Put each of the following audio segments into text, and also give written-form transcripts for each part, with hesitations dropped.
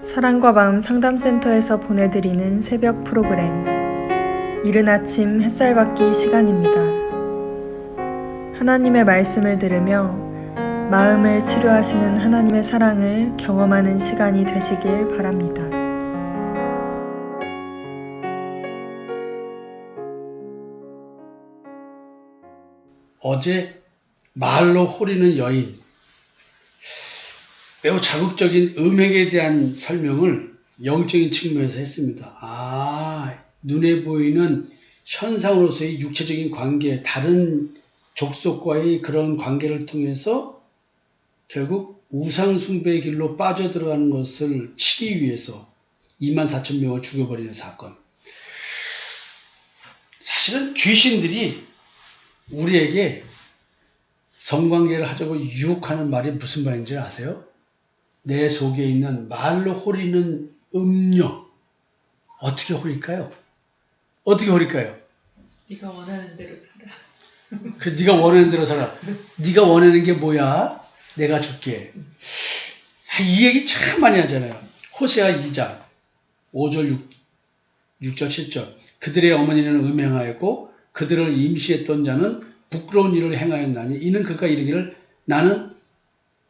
사랑과 마음 상담센터에서 보내드리는 새벽 프로그램 이른 아침 햇살 받기 시간입니다. 하나님의 말씀을 들으며 마음을 치료하시는 하나님의 사랑을 경험하는 시간이 되시길 바랍니다. 어제 말로 호리는 여인, 매우 자극적인 음행에 대한 설명을 영적인 측면에서 했습니다. 눈에 보이는 현상으로서의 육체적인 관계, 다른 족속과의 그런 관계를 통해서 결국 우상숭배의 길로 빠져들어가는 것을 치기 위해서 24,000명을 죽여버리는 사건. 사실은 귀신들이 우리에게 성관계를 하자고 유혹하는 말이 무슨 말인지 아세요? 내 속에 있는 말로 호리는 음료. 어떻게 호릴까요? 어떻게 호릴까요? 네가 원하는 대로 살아. 네가 원하는 대로 살아. 네가 원하는 게 뭐야? 내가 줄게. 이 얘기 참 많이 하잖아요. 호세아 2장 5절 6절 7절. 그들의 어머니는 음행하였고 그들을 임시했던 자는 부끄러운 일을 행하였나니 이는 그가 이르기를 나는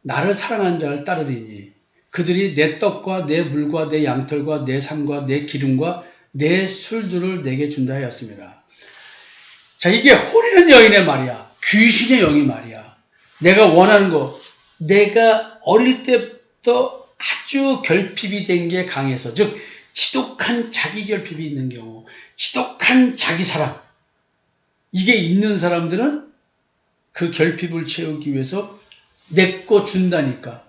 나를 사랑하는 자를 따르리니 그들이 내 떡과 내 물과 내 양털과 내 삶과 내 기름과 내 술들을 내게 준다 하였습니다. 자, 이게 호리는 여인의 말이야. 귀신의 영이 말이야. 내가 원하는 거, 내가 어릴 때부터 아주 결핍이 된 게 강해서, 즉 지독한 자기 결핍이 있는 경우, 지독한 자기 사랑, 이게 있는 사람들은 그 결핍을 채우기 위해서 내 거 준다니까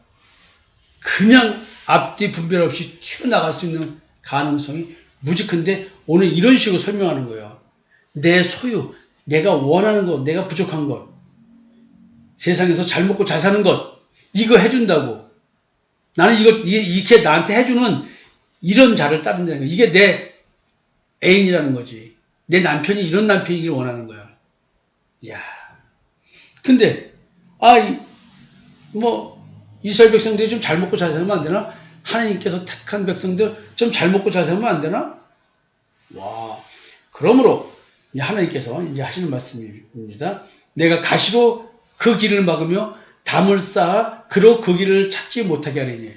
그냥 앞뒤 분별 없이 튀어나갈 수 있는 가능성이 무지 큰데 오늘 이런 식으로 설명하는 거예요. 내 소유, 내가 원하는 것, 내가 부족한 것, 세상에서 잘 먹고 잘 사는 것, 이거 해준다고. 나는 이렇게 나한테 해주는 이런 자를 따른다는 거야. 이게 내 애인이라는 거지. 내 남편이 이런 남편이길 원하는 거야. 이야. 근데, 이스라엘 백성들이 좀 잘 먹고 잘 살면 안 되나? 하나님께서 택한 백성들 좀 잘 먹고 잘 살면 안 되나? 와. 그러므로, 하나님께서 이제 하시는 말씀입니다. 내가 가시로 그 길을 막으며 담을 쌓아 그로 그 길을 찾지 못하게 하리니.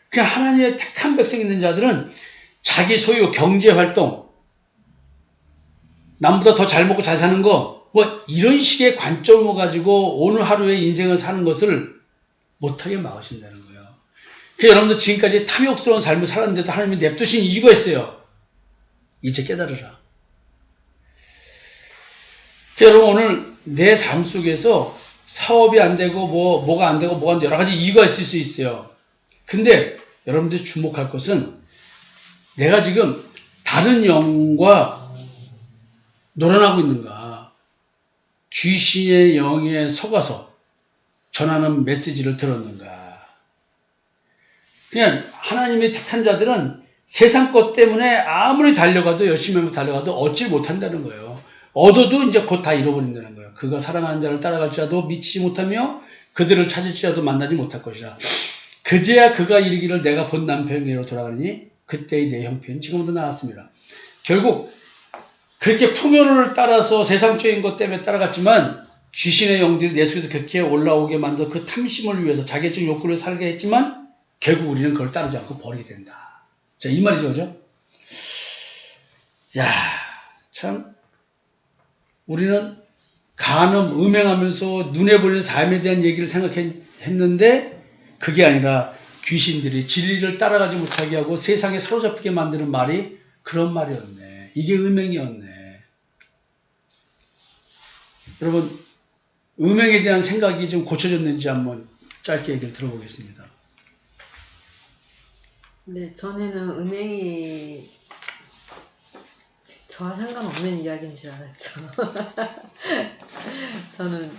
그냥 하나님의 택한 백성 있는 자들은 자기 소유, 경제활동, 남보다 더 잘 먹고 잘 사는 거, 이런 식의 관점을 가지고 오늘 하루의 인생을 사는 것을 못하게 막으신다는 거예요. 그래서 여러분들 지금까지 탐욕스러운 삶을 살았는데도 하나님이 냅두신 이유가 있어요. 이제 깨달으라. 여러분 오늘 내 삶 속에서 사업이 안 되고 뭐가 안 되고 뭐가 안 되고 여러 가지 이유가 있을 수 있어요. 근데 여러분들이 주목할 것은 내가 지금 다른 영과 놀아나고 있는가? 귀신의 영에 속아서 전하는 메시지를 들었는가? 그냥 하나님의 택한 자들은 세상 것 때문에 아무리 달려가도 열심히 하면 달려가도 얻지 못한다는 거예요. 얻어도 이제 곧 다 잃어버린다는 거예요. 그가 사랑하는 자를 따라갈지라도 미치지 못하며 그들을 찾을지라도 만나지 못할 것이라. 그제야 그가 이르기를 내가 본 남편에게로 돌아가니 그때의 내 형편이 지금보다 나았습니다. 결국 그렇게 풍요를 따라서 세상적인 것 때문에 따라갔지만 귀신의 영들이 내 속에서 그렇게 올라오게 만들어 그 탐심을 위해서 자기의 욕구를 살게 했지만 결국 우리는 그걸 따르지 않고 버리게 된다. 자, 이 말이죠, 그죠? 야, 참 우리는 간음, 음행하면서 눈에 보이는 삶에 대한 얘기를 생각했는데 그게 아니라 귀신들이 진리를 따라가지 못하게 하고 세상에 사로잡히게 만드는 말이 그런 말이었네. 이게 음행이었네. 여러분, 음행에 대한 생각이 좀 고쳐졌는지 한번 짧게 얘기를 들어보겠습니다. 네, 전에는 음행이 저와 상관없는 이야기인 줄 알았죠. 저는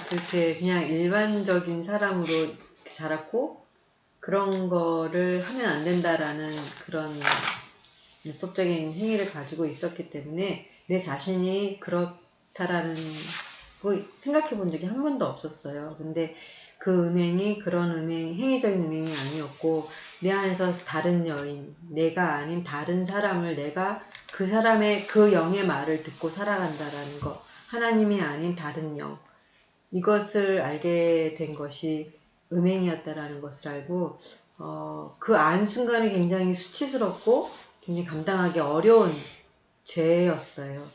그렇게 그냥 일반적인 사람으로 자랐고 그런 거를 하면 안 된다라는 그런 율법적인 행위를 가지고 있었기 때문에 내 자신이 그렇다라는 거 생각해 본 적이 한 번도 없었어요. 근데 그 음행이 그런 행위적인 음행이 아니었고 내 안에서 다른 여인, 내가 아닌 다른 사람을 내가 그 사람의 그 영의 말을 듣고 살아간다라는 것, 하나님이 아닌 다른 영, 이것을 알게 된 것이 음행이었다라는 것을 알고 그 안순간이 굉장히 수치스럽고 굉장히 감당하기 어려운 죄였어요.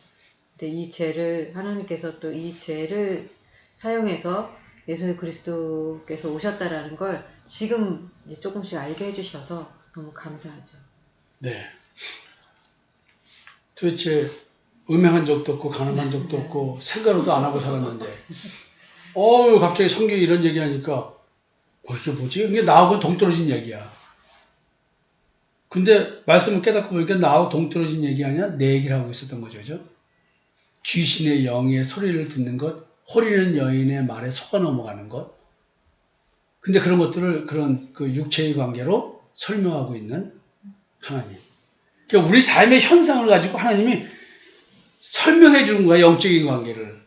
근데 이 죄를 하나님께서 또 이 죄를 사용해서 예수 그리스도께서 오셨다라는 걸 지금 이제 조금씩 알게 해주셔서 너무 감사하죠. 네. 도대체 음행한 적도 없고 가늠한 적도 없고 생각도 안 하고 살았는데 갑자기 성경에 이런 얘기하니까 이게 뭐지? 이게 나하고 동떨어진 얘기야. 근데 말씀을 깨닫고 보니까 나하고 동떨어진 얘기 아니야? 내 얘기를 하고 있었던 거죠. 그죠? 귀신의 영의 소리를 듣는 것, 호리는 여인의 말에 속아 넘어가는 것. 근데 그런 것들을 그런 그 육체의 관계로 설명하고 있는 하나님. 그러니까 우리 삶의 현상을 가지고 하나님이 설명해 주는 거야, 영적인 관계를.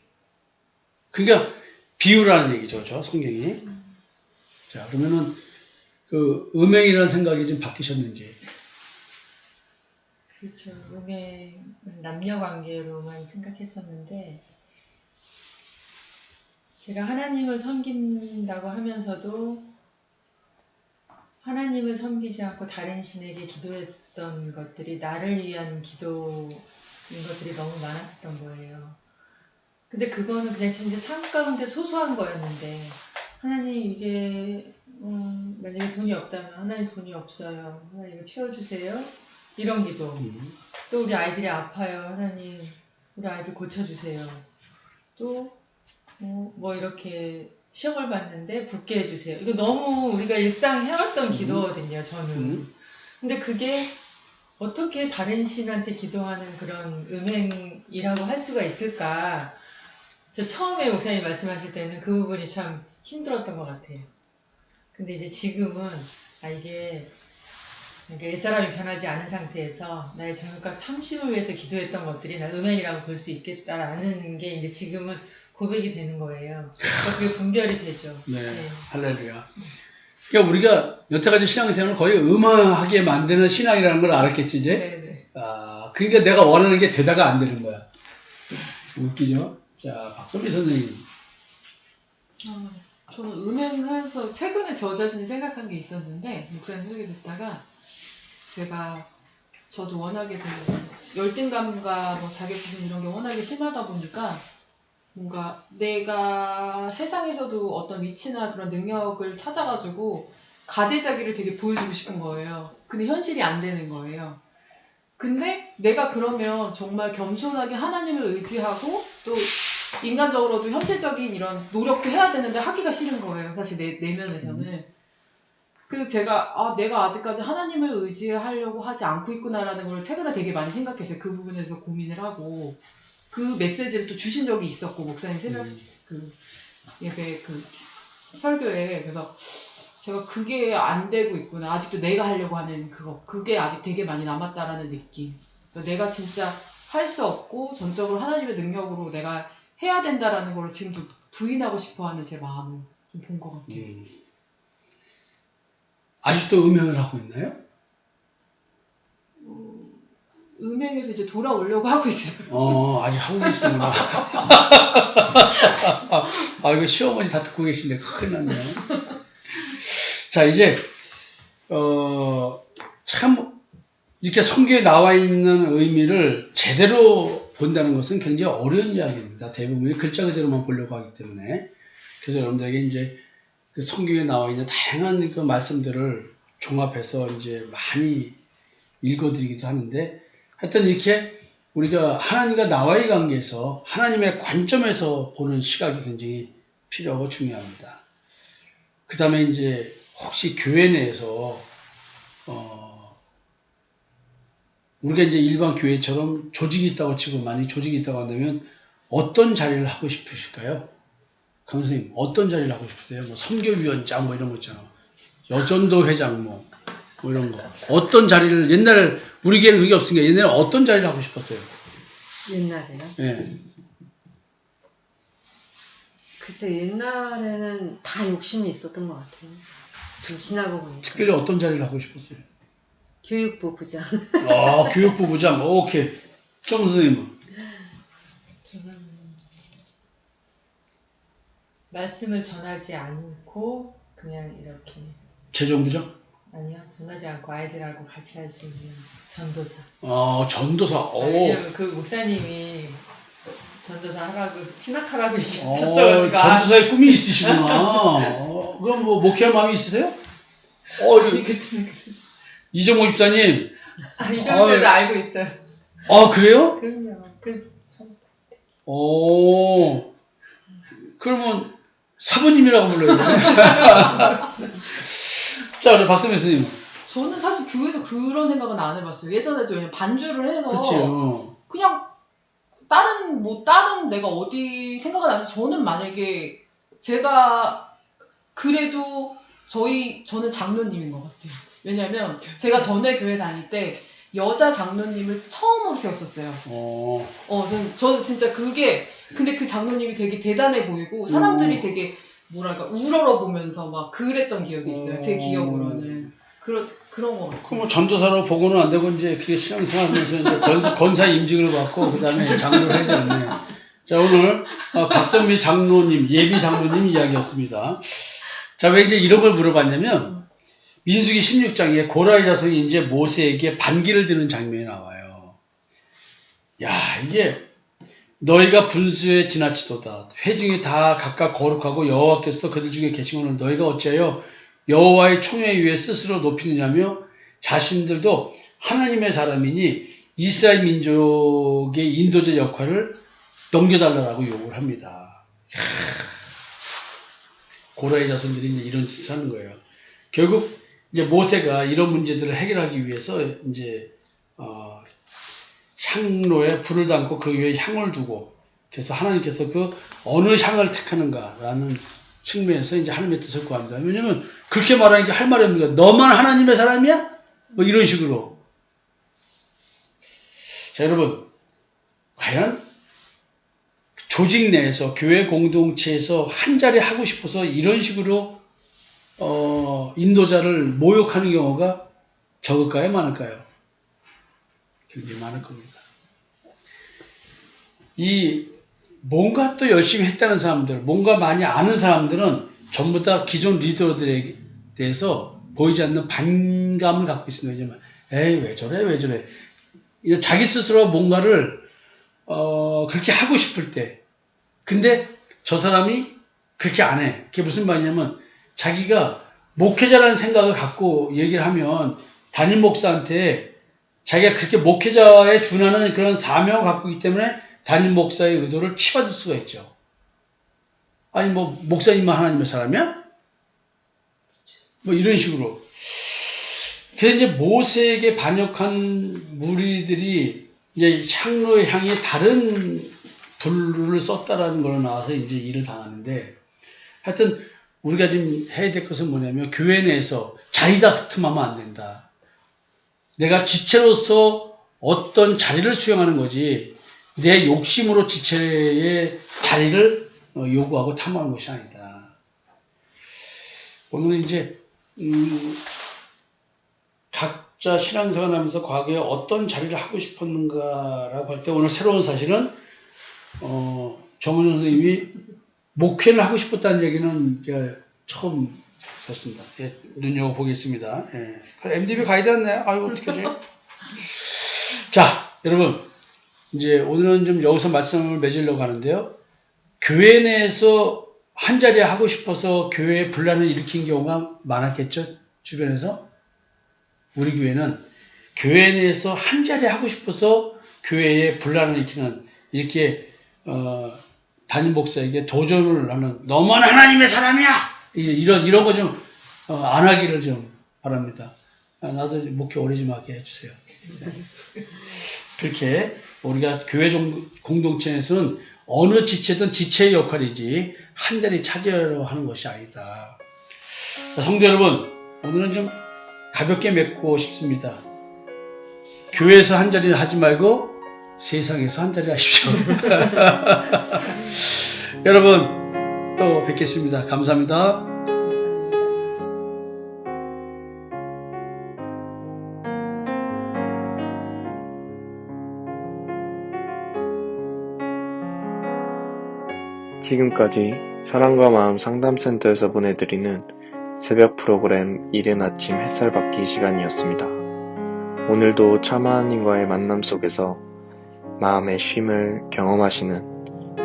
그러니까 비유라는 얘기죠, 저 성경이. 자, 그러면은 그 음행이라는 생각이 좀 바뀌셨는지. 그렇죠. 음행은 남녀 관계로만 생각했었는데 제가 하나님을 섬긴다고 하면서도 하나님을 섬기지 않고 다른 신에게 기도했던 것들이 나를 위한 기도인 것들이 너무 많았었던 거예요. 근데 그거는 그냥 진짜 삶 가운데 소소한 거였는데 하나님 이게 만약에 돈이 없다면 하나님 돈이 없어요. 하나님 이거 채워주세요. 이런 기도. 또 우리 아이들이 아파요. 하나님 우리 아이들 고쳐주세요. 또 뭐 이렇게 시험을 봤는데 붙게 해주세요. 이거 너무 우리가 일상 해왔던 기도거든요. 저는. 근데 그게 어떻게 다른 신한테 기도하는 그런 음행이라고 할 수가 있을까? 저 처음에 목사님 말씀하실 때는 그 부분이 참 힘들었던 것 같아요. 근데 이제 지금은 이게 그러니까 옛사람이 변하지 않은 상태에서 나의 정욕과 탐심을 위해서 기도했던 것들이 나 음행이라고 볼 수 있겠다라는 게 이제 지금은 고백이 되는 거예요. 그러니까 그게 분별이 되죠. 네, 할렐루야. 그러니까 우리가 여태까지 신앙생활을 거의 음악하게 만드는 신앙이라는 걸 알았겠지, 이제? 네네. 그러니까 내가 원하는 게 되다가 안 되는 거야. 웃기죠? 자, 박선미 선생님. 저는 음행하면서 최근에 저 자신이 생각한 게 있었는데 목사님 소개 듣다가 저도 워낙에 그 열등감과 뭐 자격지심 이런 게 워낙에 심하다 보니까 뭔가 내가 세상에서도 어떤 위치나 그런 능력을 찾아가지고 가대자기를 되게 보여주고 싶은 거예요. 근데 현실이 안 되는 거예요. 근데 내가 그러면 정말 겸손하게 하나님을 의지하고 또 인간적으로도 현실적인 이런 노력도 해야 되는데 하기가 싫은 거예요. 사실 내면에서는. 그래서 제가 내가 아직까지 하나님을 의지하려고 하지 않고 있구나라는 걸 최근에 되게 많이 생각했어요. 그 부분에서 고민을 하고 그 메시지를 또 주신 적이 있었고 목사님 새벽 그 예배 그 설교에 그래서 제가 그게 안 되고 있구나. 아직도 내가 하려고 하는 그게 아직 되게 많이 남았다라는 느낌. 그러니까 내가 진짜 할 수 없고 전적으로 하나님의 능력으로 내가 해야 된다라는 걸 지금 좀 부인하고 싶어하는 제 마음을 좀 본 것 같아요. 아직도 음행을 하고 있나요? 음행에서 이제 돌아오려고 하고 있어요. 아직 하고 계시구나. 이거 시어머니 다 듣고 계신데 큰일 났네. 자, 이제 참 이렇게 성경에 나와 있는 의미를 제대로 본다는 것은 굉장히 어려운 이야기입니다. 대부분이 글자 그대로만 보려고 하기 때문에. 그래서 여러분들에게 이제 그 성경에 나와 있는 다양한 그 말씀들을 종합해서 이제 많이 읽어드리기도 하는데, 하여튼 이렇게 우리가 하나님과 나와의 관계에서 하나님의 관점에서 보는 시각이 굉장히 필요하고 중요합니다. 그 다음에 이제 혹시 교회 내에서 우리가 이제 일반 교회처럼 조직이 있다고 치고 만약 조직이 있다고 한다면 어떤 자리를 하고 싶으실까요? 강 선생님 어떤 자리를 하고 싶으세요? 뭐 선교위원장 뭐 이런 거 있잖아. 여전도 회장 뭐 이런 거. 어떤 자리를 옛날에 우리 교회는 그게 없으니까 옛날에 어떤 자리를 하고 싶었어요? 옛날에요? 예. 글쎄 옛날에는 다 욕심이 있었던 것 같아요. 지금 지나고 보니까. 특별히 어떤 자리를 하고 싶었어요? 교육부 부장. 아, 교육부 부장. 오케이. 정 선생님은? 저는 말씀을 전하지 않고 그냥 이렇게 재정부장? 아니요 전하지 않고 아이들하고 같이 할 수 있는 전도사. 전도사. 오. 왜냐면 그 목사님이 전도사 하라고 신학하라고 얘기하셨어가지고 전도사의 꿈이 있으시구나. 그럼 뭐 목회할 마음이 있으세요? 아니 그때는 그랬어. 이정호 집사님. 아니 이정도도 알고 있어요. 그래요? 그럼요. 참. 그러면 사부님이라고 불러야 되네. 자, 우리 박선배 선생님. 저는 사실 교회에서 그런 생각은 안 해봤어요. 예전에도 그냥 반주를 해서 그렇죠. 그냥 다른 내가 어디 생각은 안 해요. 저는 만약에 제가 그래도 저는 장로님인 것 같아요. 왜냐면 제가 전에 교회 다닐 때 여자 장로님을 처음으로 세웠었어요. 저는 진짜 근데 그 장로님이 되게 대단해 보이고 사람들이 되게 뭐랄까 우러러 보면서 막 그랬던 기억이 있어요. 제 기억으로는 그런 거 같아요. 그럼 뭐 전도사로 보고는 안 되고 이제 그게 신앙생활하면서 이제 권사 임직을 받고 그다음에 장로를 해야 되겠네. 자, 오늘 박선미 장로님, 예비 장로님 이야기였습니다. 자, 왜 이제 이런 걸 물어봤냐면 민수기 16장에 고라의 자손이 이제 모세에게 반기를 드는 장면이 나와요. 야, 이게 너희가 분수에 지나치도다. 회중이 다 각각 거룩하고 여호와께서 그들 중에 계시거늘 너희가 어찌하여 여호와의 총회 위에 스스로 높이느냐며 자신들도 하나님의 사람이니 이스라엘 민족의 인도자 역할을 넘겨달라고 요구를 합니다. 고라의 자손들이 이제 이런 짓을 하는 거예요. 결국 이제 모세가 이런 문제들을 해결하기 위해서 이제 향로에 불을 담고 그 위에 향을 두고 그래서 하나님께서 그 어느 향을 택하는가라는 측면에서 이제 하나님의 뜻을 구합니다. 왜냐면 그렇게 말하는 게 할 말이 없는 거야. 너만 하나님의 사람이야? 뭐 이런 식으로. 자, 여러분, 과연 조직 내에서 교회 공동체에서 한 자리 하고 싶어서 이런 식으로 인도자를 모욕하는 경우가 적을까요? 많을까요? 굉장히 많을 겁니다. 뭔가 또 열심히 했다는 사람들, 뭔가 많이 아는 사람들은 전부 다 기존 리더들에 대해서 보이지 않는 반감을 갖고 있습니다. 왜냐면, 에이, 왜 저래? 자기 스스로 뭔가를, 그렇게 하고 싶을 때. 근데 저 사람이 그렇게 안 해. 그게 무슨 말이냐면, 자기가 목회자라는 생각을 갖고 얘기를 하면, 담임 목사한테 자기가 그렇게 목회자에 준하는 그런 사명을 갖고 있기 때문에 담임 목사의 의도를 치받을 수가 있죠. 아니 뭐 목사님만 하나님의 사람이야? 뭐 이런 식으로. 그래서 이제 모세에게 반역한 무리들이 이제 향로의 향에 다른 불을 썼다라는 걸로 나와서 이제 일을 당하는데, 하여튼 우리가 지금 해야 될 것은 뭐냐면 교회 내에서 자리 다툼하면 안 된다. 내가 지체로서 어떤 자리를 수행하는 거지 내 욕심으로 지체의 자리를 요구하고 탐하는 것이 아니다. 오늘은 이제 각자 신앙생활 하면서 과거에 어떤 자리를 하고 싶었는가라고 할 때 오늘 새로운 사실은 정은영 선생님이 목회를 하고 싶었다는 얘기는 제가 처음 듣습니다. 예, 눈여겨보겠습니다. 예. MDB 가야 되었네. 아이고 어떡하지? 자, 여러분 이제 오늘은 좀 여기서 말씀을 맺으려고 하는데요. 교회 내에서 한 자리에 하고 싶어서 교회에 분란을 일으킨 경우가 많았겠죠? 주변에서. 우리 교회는 교회 내에서 한 자리에 하고 싶어서 교회에 분란을 일으키는 이렇게 담임 목사에게 도전을 하는 너만 하나님의 사람이야! 이런 거 좀 안 하기를 좀 바랍니다. 나도 목회 오래 좀 하게 해주세요. 그렇게 우리가 교회 공동체에서는 어느 지체든 지체의 역할이지 한 자리 차지하려고 하는 것이 아니다. 자, 성도 여러분, 오늘은 좀 가볍게 맺고 싶습니다. 교회에서 한 자리 하지 말고 세상에서 한 자리 하십시오. 여러분, 또 뵙겠습니다. 감사합니다. 지금까지 사랑과 마음 상담센터에서 보내드리는 새벽 프로그램 이른 아침 햇살받기 시간이었습니다. 오늘도 참 하나님과의 만남 속에서 마음의 쉼을 경험하시는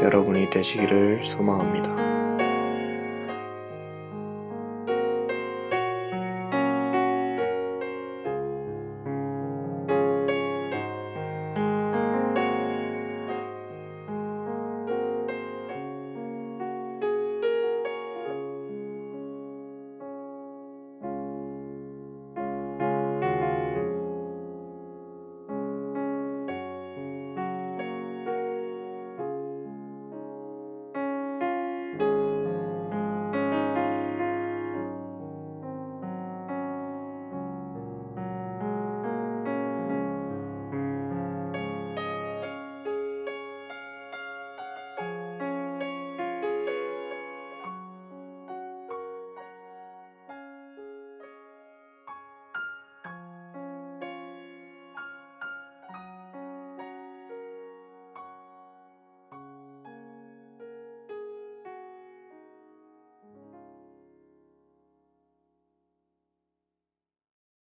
여러분이 되시기를 소망합니다.